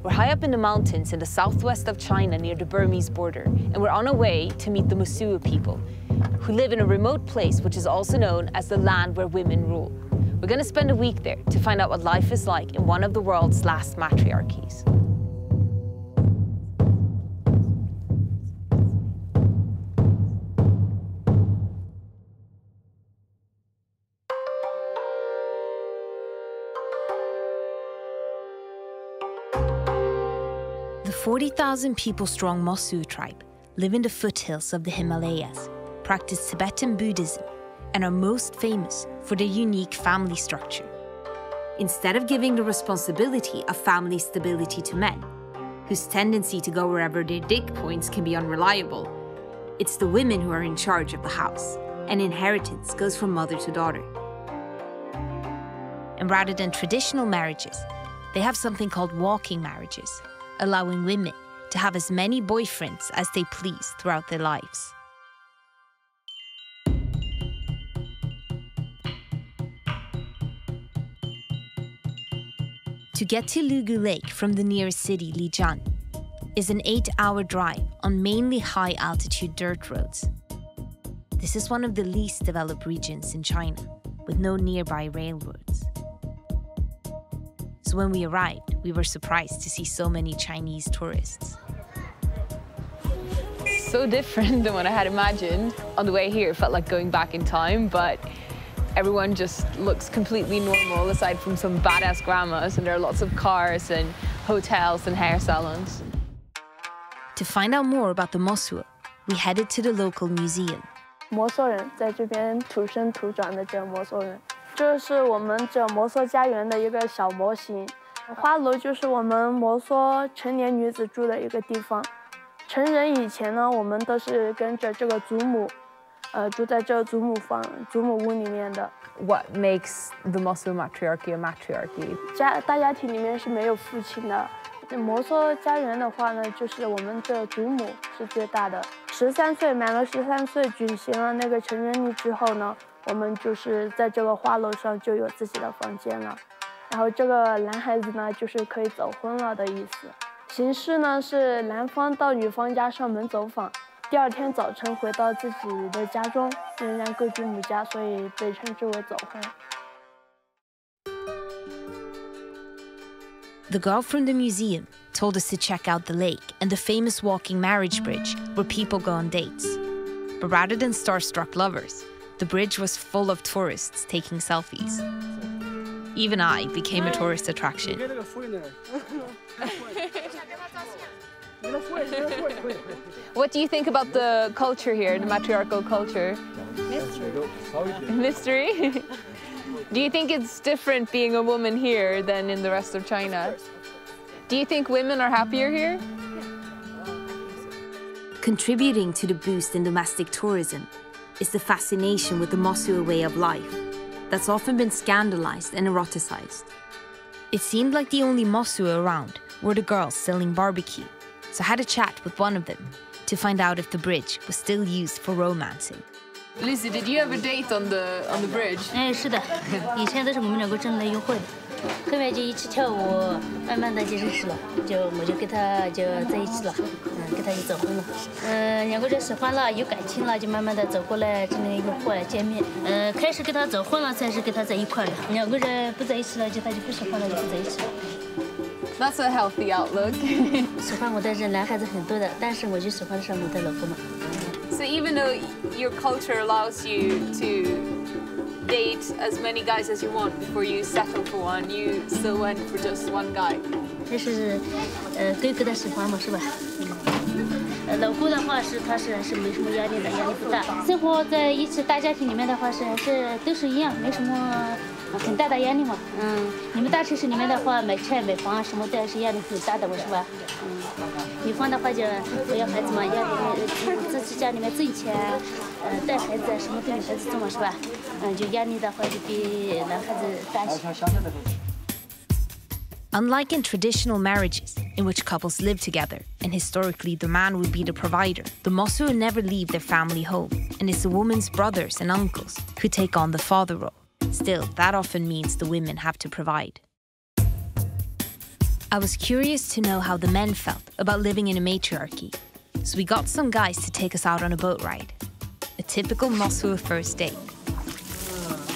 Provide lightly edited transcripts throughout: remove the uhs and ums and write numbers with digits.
We're high up in the mountains in the southwest of China near the Burmese border, and we're on our way to meet the Mosuo people, who live in a remote place which is also known as the land where women rule. We're going to spend a week there to find out what life is like in one of the world's last matriarchies. The 40,000 people strong Mosuo tribe live in the foothills of the Himalayas, practice Tibetan Buddhism, and are most famous for their unique family structure. Instead of giving the responsibility of family stability to men, whose tendency to go wherever their dick points can be unreliable, it's the women who are in charge of the house, and inheritance goes from mother to daughter. And rather than traditional marriages, they have something called walking marriages, allowing women to have as many boyfriends as they please throughout their lives. To get to Lugu Lake from the nearest city, Lijian, is an 8-hour drive on mainly high-altitude dirt roads. This is one of the least developed regions in China, with no nearby railroads. So when we arrived, we were surprised to see so many Chinese tourists. So different than what I had imagined. On the way here, it felt like going back in time, but everyone just looks completely normal, aside from some badass grandmas, and there are lots of cars and hotels and hair salons. To find out more about the Mosuo, we headed to the local museum. 摩梭人在这边土生土长的这摩梭人，这是我们这摩梭家园的一个小模型。花楼就是我们摩梭成年女子住的一个地方。成人以前呢，我们都是跟着这个祖母，住在这个祖母屋里面的。What makes the Mosuo matriarchy a matriarchy? 大家庭里面是没有父亲的。摩梭家园的话呢，就是我们的祖母是最大的。满了13岁，举行了那个成人礼之后呢，我们就是在这个花楼上就有自己的房间了。然后这个男孩子呢，就是可以走婚了的意思。形式呢是男方到女方家上门走访，第二天早晨回到自己的家中，仍然各居母家，所以被称之为走婚。The girl from the museum told us to check out the lake and the famous walking marriage bridge where people go on dates. But rather than starstruck lovers, the bridge was full of tourists taking selfies. Even I became a tourist attraction. What do you think about the culture here, the matriarchal culture? Mystery? Do you think it's different being a woman here than in the rest of China? Do you think women are happier here? Contributing to the boost in domestic tourism is the fascination with the Mosuo way of life that's often been scandalized and eroticized. It seemed like the only Mosuo around were the girls selling barbecue, so I had a chat with one of them to find out if the bridge was still used for romancing. Lucy, did you have a date on the bridge? 是的，以前都是我们两个正在约会的，后面就一起跳舞，慢慢的就认识了，我就跟他就在一起了，跟他就走婚了。两个人喜欢了，有感情了，就慢慢的走过来，这里约会见面。开始跟他走婚了，才是跟他在一块的。两个人不在一起了，他就不喜欢了，就不在一起了。That's a healthy outlook. 喜欢我的人男孩子很多的，但是我就喜欢上我的老公嘛。So even though your culture allows you to date as many guys as you want before you settle for one, you still went for just one guy. 这是哥哥的喜欢嘛，是吧？老公的话他是没什么压力的，压力不大。生活在一起大家庭里面的话是都是一样，没什么很大的压力嘛。你们大城市里面的话，买车买房什么的是压力很大的，是吧？女方的话就我要孩子嘛，压力自己家里面挣钱，带孩子什么对女孩子做嘛，是吧？就压力的话就比男孩子大一些。Unlike in traditional marriages, in which couples live together, and historically the man would be the provider, the Mosuo never leave their family home, and it's the woman's brothers and uncles who take on the father role. Still, that often means the women have to provide. I was curious to know how the men felt about living in a matriarchy, so we got some guys to take us out on a boat ride. A typical Mosuo first date.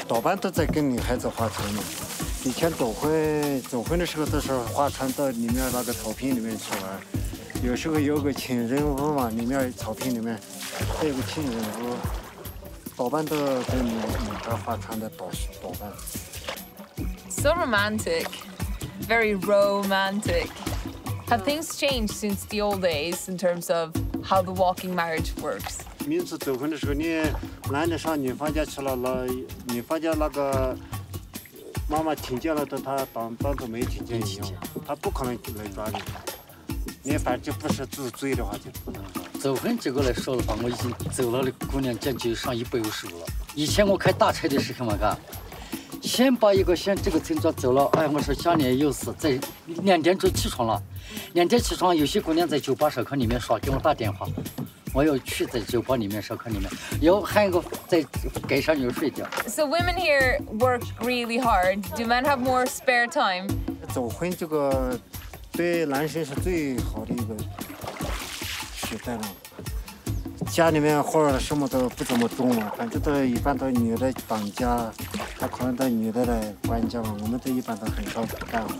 多半都在跟女孩子划船嘛。以前走婚的时候都是划船到里面那个草坪里面去玩。有时候有个请人屋嘛，里面草坪里面还有个请人屋，多半都跟女孩划船的多半。So romantic, very romantic. Have things changed since the old days in terms of how the walking marriage works? 民族走婚的时候，你男的上女方家去了，女方家那个妈妈听见了的，他当作没听见一样，他不可能来抓你。你反正不是住嘴的话就不能抓。走婚这个来说的话，我已经走了的姑娘将近上150了。以前我开大车的时候嘛，嘎。 先把一个这个村庄走了，哎，我说家里有事，在2点钟起床了。2点起床，有些姑娘在酒吧烧烤里面耍，给我打电话，我要去在酒吧里面烧烤里面，要喊一个在街上又睡觉。So women here work really hard. Do men have more spare time? 走婚这个对男生是最好的一个时代了。 家里面活儿什么都不怎么种嘛，反正都一般都女的当家，还可能都女的来管家嘛。我们都一般都很少干活。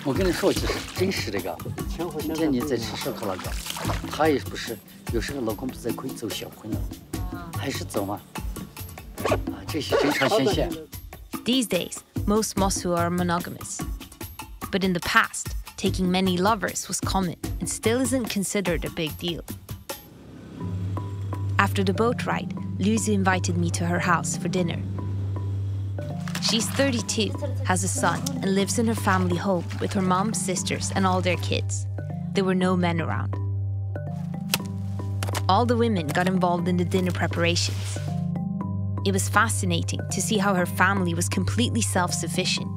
我跟你说，其实真是这个。以前你在吃烧烤那个，他也不是，有时候老公不在可以走小婚了，还是走嘛。啊，这是正常现象。 These days, most Mosuo are monogamous. But in the past, taking many lovers was common and still isn't considered a big deal. After the boat ride, Luzu invited me to her house for dinner. She's 32, has a son, and lives in her family home with her mom, sisters, and all their kids. There were no men around. All the women got involved in the dinner preparations. It was fascinating to see how her family was completely self-sufficient,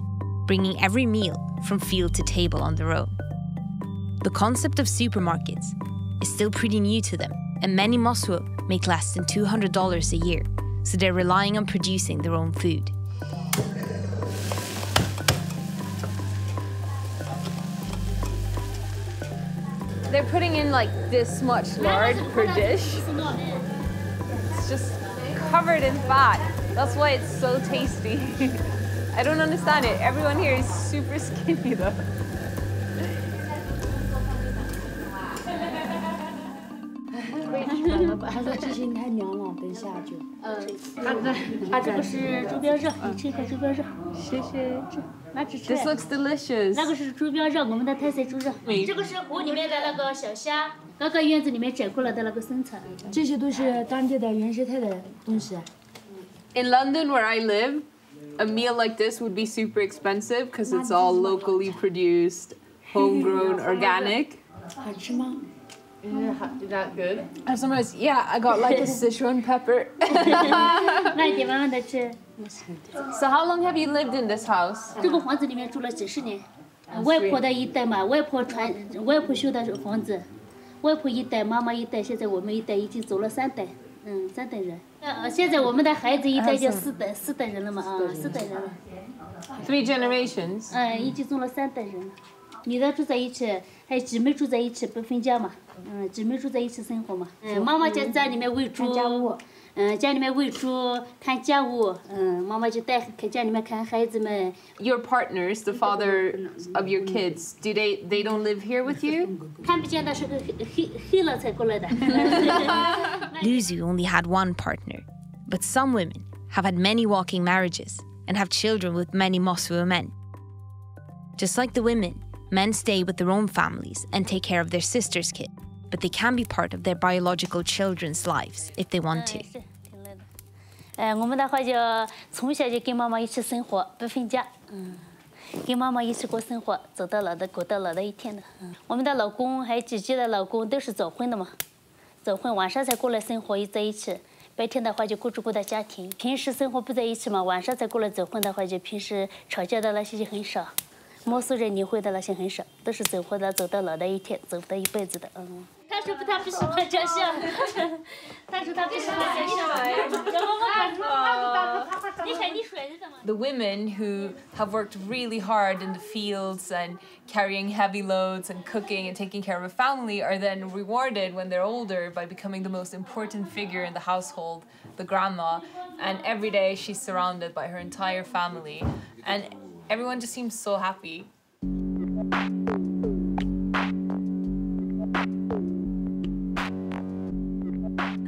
bringing every meal from field to table on their own. The concept of supermarkets is still pretty new to them, and many Mosuo make less than $200 a year, so they're relying on producing their own food. They're putting in like this much lard per dish. It's just covered in fat. That's why it's so tasty. I don't understand it. Everyone here is super skinny though. 他说这些太凉了，等下就。这个是猪膘肉，你吃一口猪膘肉。谢谢。拿去吃。 This looks delicious. 那个是猪膘肉，我们的特色猪肉。这个是湖里面的那个小虾，刚刚院子里面摘过来的那个生菜。这些都是当地的原生态的东西。In London, where I live, a meal like this would be super expensive because it's all locally produced, homegrown, organic. 好吃吗？ Is that good? Sometimes, yeah, I got like a Sichuan pepper. 那一点慢慢的吃。So how long have you lived in this house? 这个房子里面住了几十年，外婆的一代嘛，外婆修的房子，外婆一代，妈妈一代，现在我们一代已经走了3代，3代人。现在我们的孩子一代就4代人了嘛，4代人了。3 generations. 已经走了3代人了。女的住在一起，还有姊妹住在一起，不分家嘛。姊妹住在一起生活嘛。妈妈在家里面喂猪，家里面喂猪，看家务。妈妈就带家里面看孩子们。Your partners, the father of your kids, they don't live here with you? 看不见的是个黑了才过来的。Luzu only had one partner, but some women have had many walking marriages and have children with many Mosuo men. Just like the women, men stay with their own families and take care of their sister's kid, but they can be part of their biological children's lives if they want to. 我们的话就从小就跟妈妈一起生活，不分家，跟妈妈一起过生活，走到老的过到老的一天的。我们的老公还有姐姐的老公都是早婚的嘛，早婚晚上才过来生活在一起，白天的话就各自各的家庭，平时生活不在一起嘛，晚上才过来走婚的话，就平时吵架的那些就很少。 Mosuo人离婚的那些很少，都是走婚的，走到老的一天，走到一辈子的。看他说他不喜欢照相，他说他不喜欢照相。然后我说你看你说的怎么？The women who have worked really hard in the fields and carrying heavy loads and cooking and taking care of a family are then rewarded when they're older by becoming the most important figure in the household, the grandma, and every day she's surrounded by her entire family, and everyone just seems so happy.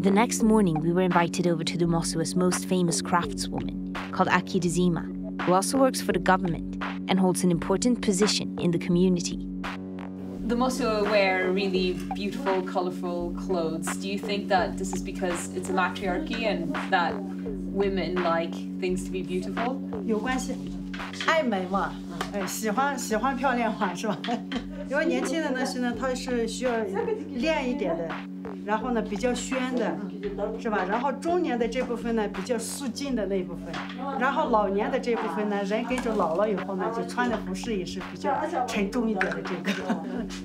The next morning, we were invited over to the Mosuo's most famous craftswoman, called Akidizima, who also works for the government and holds an important position in the community. The Mosuo wear really beautiful, colorful clothes. Do you think that this is because it's a matriarchy and that women like things to be beautiful? 有关系，爱美嘛，喜欢漂亮嘛，是吧？因为年轻人呢，现在他是需要练一点的。然后呢，比较宣的，是吧？然后中年的这部分呢，比较素净的那一部分，然后老年的这部分呢，人跟着老了以后呢，就穿的服饰也是比较沉重一点的这个。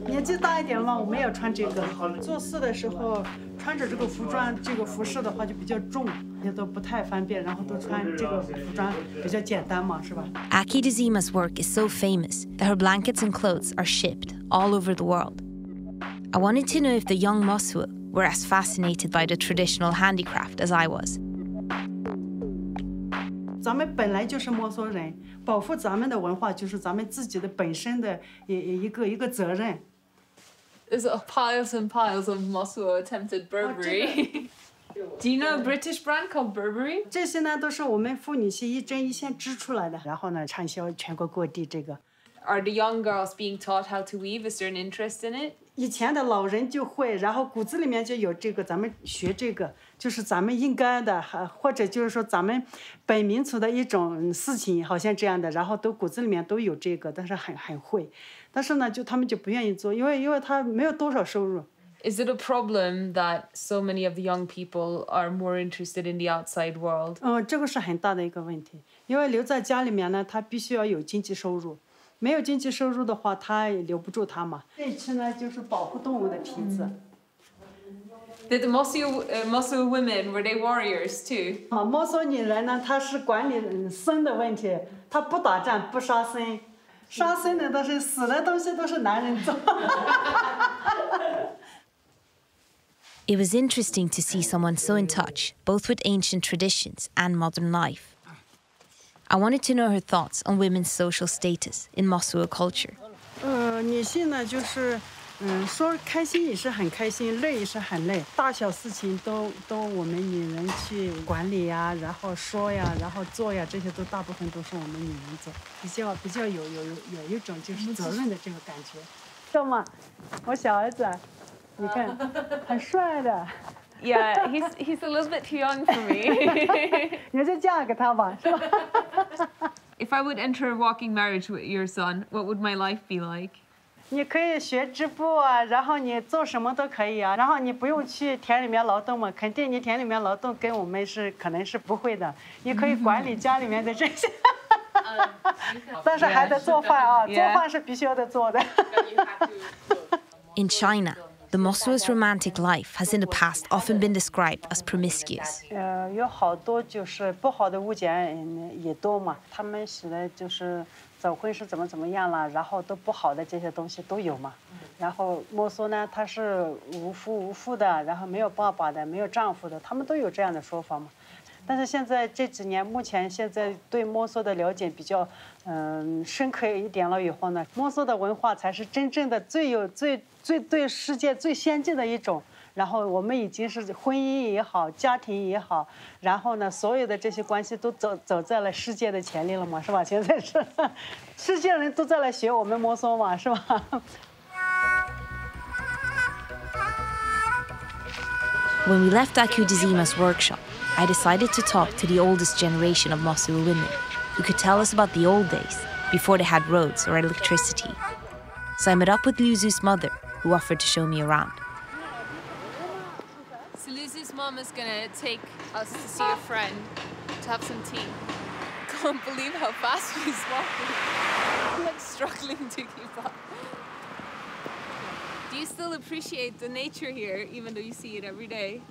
年纪大一点了嘛，我们也穿这个。做事的时候穿着这个服装、这个服饰的话就比较重，也都不太方便，然后都穿这个服装比较简单嘛，是吧？ Akidizima's work is so famous that her blankets and clothes are shipped all over the world. I wanted to know if the young Mosuo were as fascinated by the traditional handicraft as I was. 咱们本来就是摩梭人，保护咱们的文化就是咱们自己的本身的一个责任。There's piles and piles of Mosuo attempted Burberry. Do you know a British brand called Burberry? 这些呢都是我们妇女系一针一线织出来的，然后呢畅销全国各地。这个 Are the young girls being taught how to weave? Is there an interest in it? 以前的老人就会，然后骨子里面就有这个，咱们学这个就是咱们应该的，或者就是说咱们本民族的一种事情，好像这样的，然后都骨子里面都有这个，但是很会，但是呢，他们就不愿意做，因为他没有多少收入。Is it a problem that so many of the young people are more interested in the outside world? 这个是很大的一个问题，因为留在家里面呢，他必须要有经济收入。没有经济收入的话，他也留不住他嘛。这一期呢，就是保护动物的皮子。Did the Mosuo women, were they warriors too? 摩梭女人呢，她是管理生的问题，她不打仗不杀生，杀生的都是死的东西都是男人做。It was interesting to see someone so in touch, both with ancient traditions and modern life. I wanted to know her thoughts on women's social status in Mosuo culture. 女性呢，就是说开心也是很开心，累也是很累，大小事情都我们女人去管理呀，然后说呀，然后做呀，这些都大部分都是我们女人做，比较有一种就是责任的这个感觉。知道吗？我小儿子，你看，很帅的。Yeah, he's a little bit too young for me. 你就嫁给他吧，是吧？ If I would enter a walking marriage with your son, what would my life be like? 你可以学织布啊，然后你做什么都可以啊，然后你不用去田里面劳动嘛，肯定你田里面劳动跟我们可能是不会的，你可以管理家里面的这些。但是还得做饭啊，做饭是必须要得做的。In China, the Mosuo's romantic life has in the past often been described as promiscuous. 有好多就是不好的物件也多嘛，他们写的就是走婚是怎么样了，然后都不好的这些东西都有嘛。然后摩梭呢，他是无夫无妇的，然后没有爸爸的，没有丈夫的，他们都有这样的说法嘛。但是现在这几年，目前现在对摩梭的了解比较深刻一点了以后呢，摩梭的文化才是真正的最对世界最先进的一种。然后我们已经是婚姻也好，家庭也好，然后呢，所有的这些关系都走在了世界的前列了嘛，是吧？现在是世界人都在来学我们摩梭嘛，是吧？When we left Akudizima's workshop, I decided to talk to the oldest generation of Mosuo women, who could tell us about the old days, before they had roads or electricity. So I met up with Luzu's mother, who offered to show me around. So Luzu's mom is gonna take us to see a friend, to have some tea. Can't believe how fast she's walking. I'm like struggling to keep up. Do you still appreciate the nature here, even though you see it every day?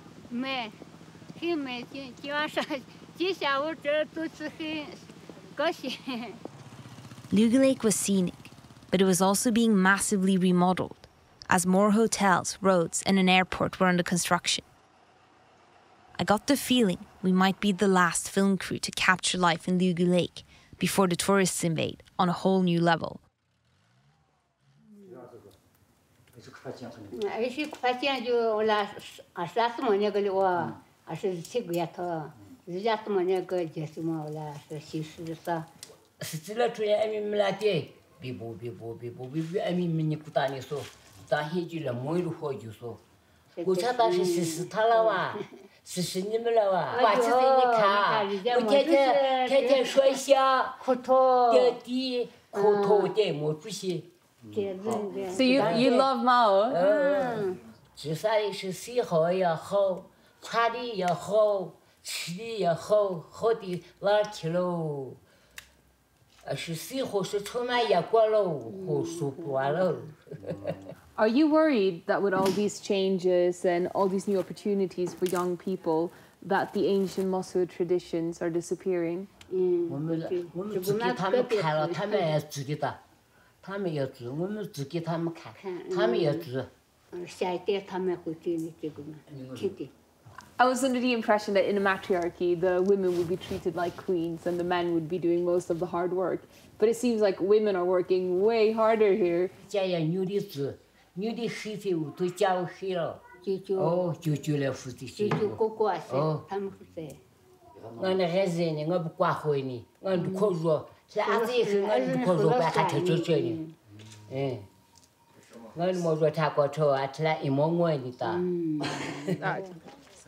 Lugu Lake was scenic, but it was also being massively remodeled, as more hotels, roads, and an airport were under construction. I got the feeling we might be the last film crew to capture life in Lugu Lake before the tourists invade on a whole new level. So you love Mao? Are you worried that with all these changes and all these new opportunities for young people that the ancient Mosuo traditions are disappearing? I was under the impression that in a matriarchy, the women would be treated like queens and the men would be doing most of the hard work. But it seems like women are working way harder here.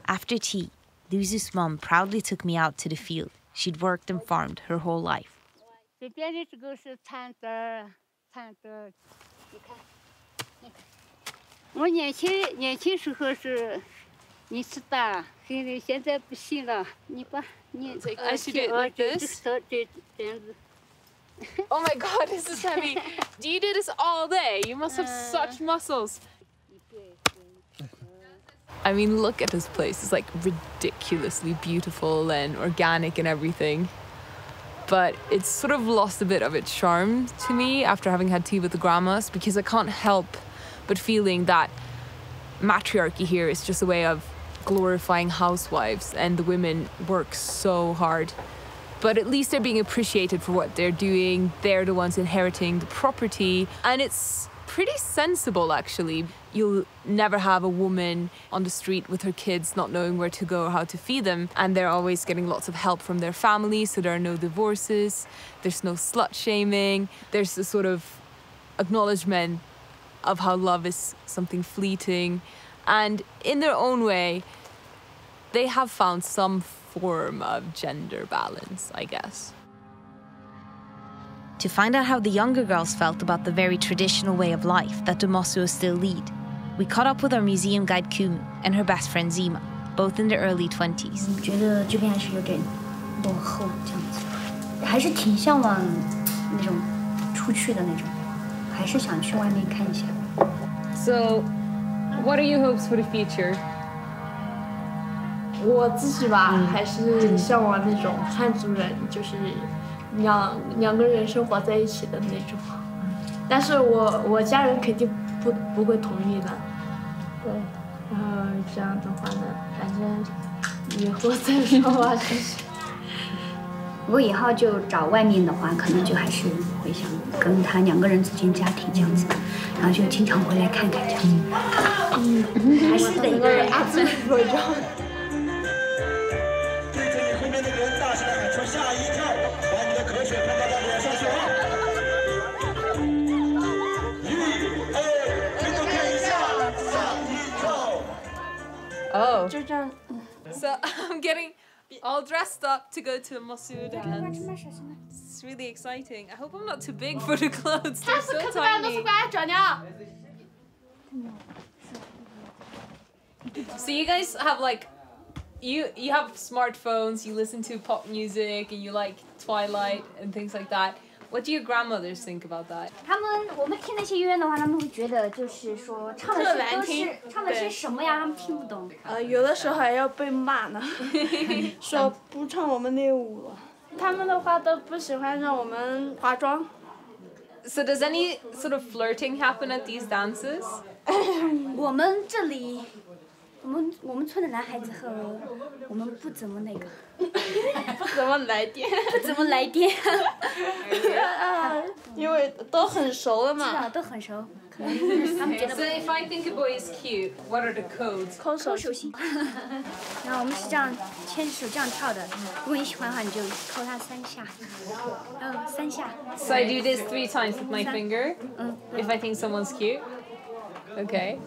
After tea, Luzu's mum proudly took me out to the field. She'd worked and farmed her whole life. I should do it like this? Oh my god, this is heavy. Do you do this all day? You must have such muscles. I mean, look at this place. It's like ridiculously beautiful and organic and everything. But it's sort of lost a bit of its charm to me after having had tea with the grandmas, because I can't help but feeling that matriarchy here is just a way of glorifying housewives, and the women work so hard. But at least they're being appreciated for what they're doing. They're the ones inheriting the property. And it's pretty sensible, actually. You'll never have a woman on the street with her kids not knowing where to go or how to feed them. And they're always getting lots of help from their family, so there are no divorces. There's no slut shaming. There's a sort of acknowledgement of how love is something fleeting. And in their own way, they have found some form of gender balance, I guess. To find out how the younger girls felt about the very traditional way of life that the Mosuo still lead, we caught up with our museum guide Kumu and her best friend Zima, both in their early 20s. 觉得这边还是有点落后这样子，还是挺向往那种出去的那种，还是想去外面看一下。 So, what are your hopes for the future? 我自己吧，还是向往那种汉族人，就是两个人生活在一起的那种。但是我家人肯定不会同意的。对，然后这样的话呢，反正以后再说吧，就是。如果以后就找外面的话，可能就还是会想跟他两个人组建家庭这样子，然后就经常回来看看这样子。还是得一个人自己说一招。 Oh. So I'm getting all dressed up to go to Mosuo dance. It's really exciting. I hope I'm not too big for the clothes. They're so tiny. So you guys have like, you have smartphones, you listen to pop music, and you like Twilight and things like that. What do your grandmothers think about that? 我们听那些音乐的话，他们会觉得就是说唱的些什么呀？他们听不懂。有的时候还要被骂呢，说不唱我们那舞了。他们的话都不喜欢让我们化妆。So does any sort of flirting happen at these dances? 我们这里，我们村的男孩子和我们不怎么那个，不怎么来电，不怎么来电，因为都很熟了嘛。是啊，都很熟。他们觉得。So if I think a boy is cute, what are the codes? 抠手心。然后我们是这样牵手这样跳的，如果你喜欢的话，你就抠他3下，3下。So I do this 3 times with my finger? If I think someone's cute? Okay.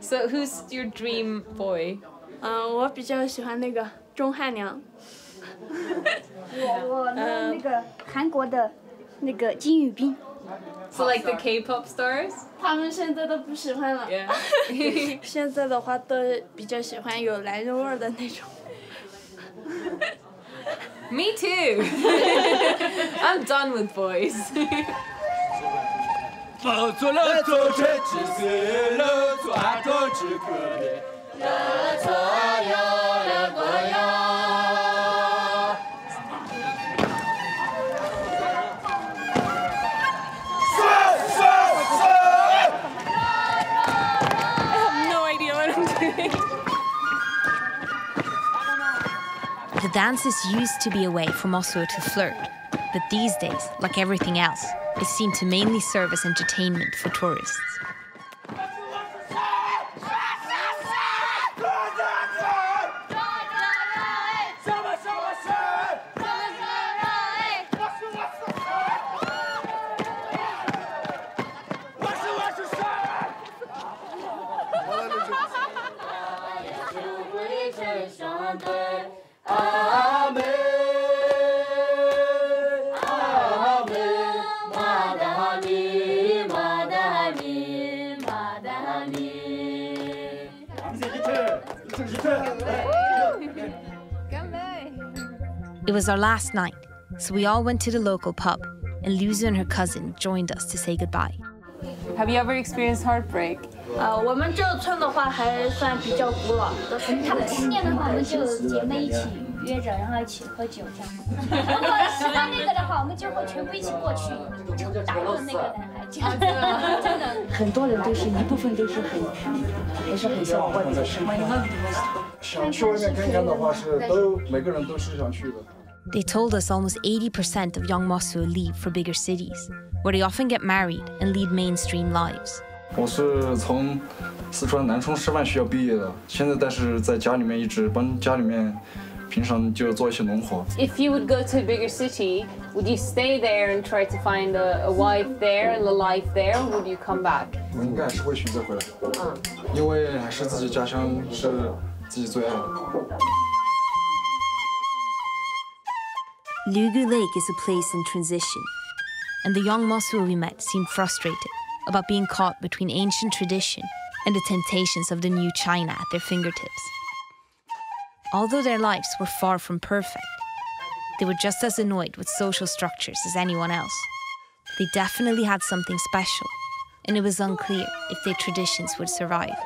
So who's your dream boy? 我比较喜欢那个钟汉良。我那个韩国的那个金宇彬。So like the K-pop stars? 他们现在都不喜欢了。Yeah. 现在的话都比较喜欢有男人味的那种。Me too. I'm done with boys. 抱错了，做成只死了，做爱做只可怜。The dances used to be a way for Mosuo to flirt, but these days, like everything else, it seemed to mainly serve as entertainment for tourists. It was our last night, so we all went to the local pub, and Luzu and her cousin joined us to say goodbye. Have you ever experienced heartbreak? 我们这个村的话还算比较古老，他们新年的话，我们就姐妹一起约着，然后一起喝酒这样。如果喜欢那个的话，我们就会全部一起过去打论那个男孩，这样真的。很多人都是一部分都是很想外面的生活。想去外面看看的话是每个人都是想去的。They told us almost 80% of young Mosuo leave for bigger cities, where they often get married and lead mainstream lives. 我是从四川南充师范学校毕业的，现在但是在家里面一直帮家里面平常就做一些农活。If you would go to a bigger city, would you stay there and try to find a wife there and a life there, or would you come back? 我应该还是会选择回来，因为还是自己家乡是自己最爱的。Lugu Lake is a place in transition, and the young Mosuo we met seemed frustrated about being caught between ancient tradition and the temptations of the new China at their fingertips. Although their lives were far from perfect, they were just as annoyed with social structures as anyone else. They definitely had something special, and it was unclear if their traditions would survive.